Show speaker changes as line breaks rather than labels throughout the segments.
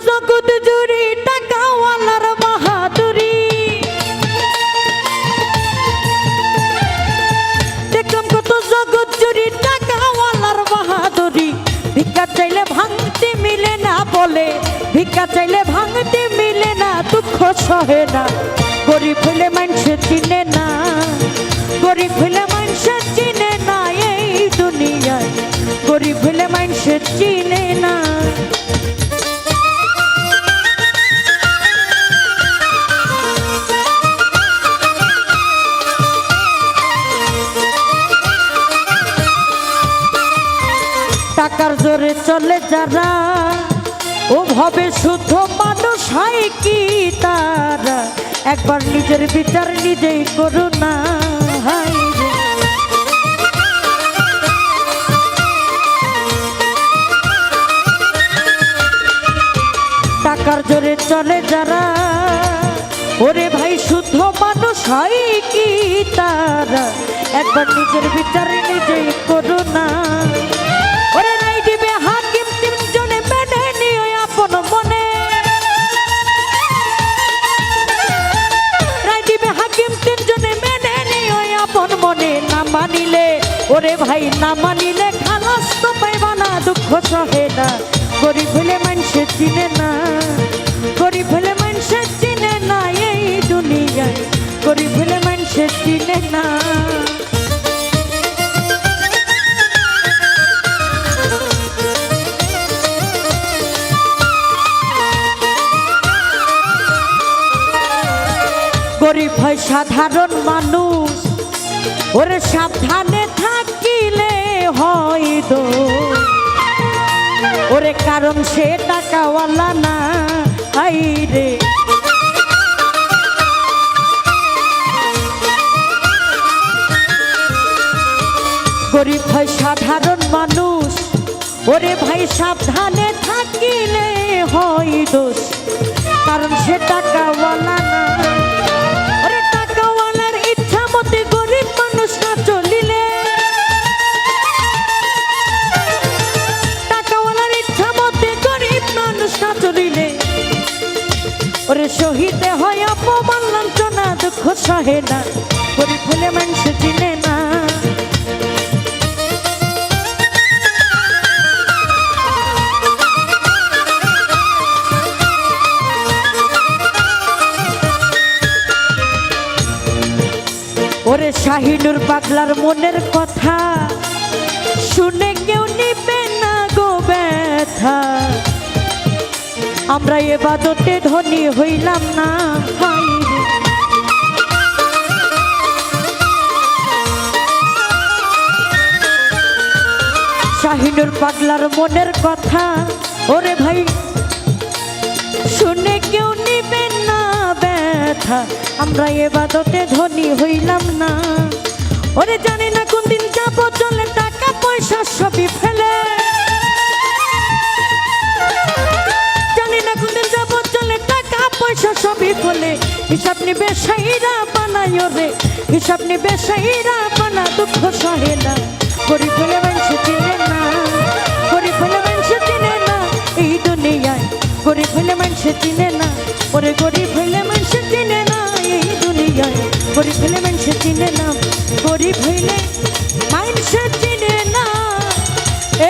জগৎ জুড়ে টাকাওয়ালার বাহাদুরি, দেখলাম কত জগৎ জুড়ে টাকাওয়ালার বাহাদুরি। ভিক্ষা চাইলে ভাঙতে মিলে না বলে, ভিক্ষা চাইলে ভাঙতে মিলে না, দুঃখ সহে না। গরিব হইলে মানুষে চিনে না, গরিব হইলে মানুষে চিনে না এই দুনিয়ায়, গরিব হইলে মানুষে চিনে না। টাকার জোরে চলে যারা, ও ভাবে শুদ্ধ মানুষ হয় কি তারা, একবার নিজের বিচার নিজেই করো না। টাকার জোরে চলে যারা, ওরে ভাই শুদ্ধ মানুষ হয় কি তারা, একবার নিজের বিচার নিজেই করো না। ওরে নাই দিবে হাকিম তিনজনে মেনে নিও আপন মনে, নাই দিবে হাকিম তিনজনে মেনে নিও আপন মনে। না মানিলে ওরে ভাই না মানিলে খালাস তো পাইবা না, দুঃখ সহে না। গরিব হলে মানুষে চিনে না, গরিব হলে মানুষে চিনে না এই দুনিয়ায়, গরিব হলে মানুষে চিনে না। গরিব হয় সাধারণ মানুষ, ওরে সাবধানে থাকিলে হয় দোষ, ওরে কারণ সে টাকাওয়ালা না হাই রে। গরিব হয় সাধারণ মানুষ, ওরে ভাই সাবধানে থাকিলে হয় দোষ, কারণ সে টাকাওয়ালা না। ওরে টাকাওয়ালার ইচ্ছা মতে গরিব মানুষ না চলিলে, টাকাওয়ালার ইচ্ছা মতে গরিব মানুষ না চলিলে, ওরে শহীদে হয় অপমান লাঞ্ছনা, দুঃখ সহে না। গরিব হলে মানুষ চিনে না, ওরে শাহিনুর পাগলার মনের কথা শুনে কেউ নিবে না গো ব্যথা, আমরা ইবাদতে ধনী হইলাম না হাই রে। শাহিনুর পাগলার মনের কথা ওরে ভাই শুনে কেউ নিবে না ব্যথা, আমরা ইবাদতে ধনী হইলাম না। ওরে জানি না কোন দিন যাব চলে টাকা পয়সা সবই ফেলে, জানি না কোন দিন যাব চলে টাকা পয়সা সবই ফেলে। হিসাব নিবে সাইরা বানায় রে, হিসাব নিবে সাইরা বানা, দুঃখ সহে না। গরিব হলে মানুষ চিনে না, গরিব হলে মানুষ চিনে না এই দুনিয়ায়, গরিব হলে মানুষ চিনে না। ওরে গরিব হইলে মানুষ চিনে না এই দুনিয়ায়, গরিব হইলে মানুষ চিনে না, গরিব হইলে মানুষ চিনে না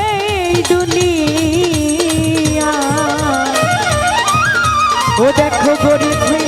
এই দুনিয়া। ও দেখো গরিব হইলে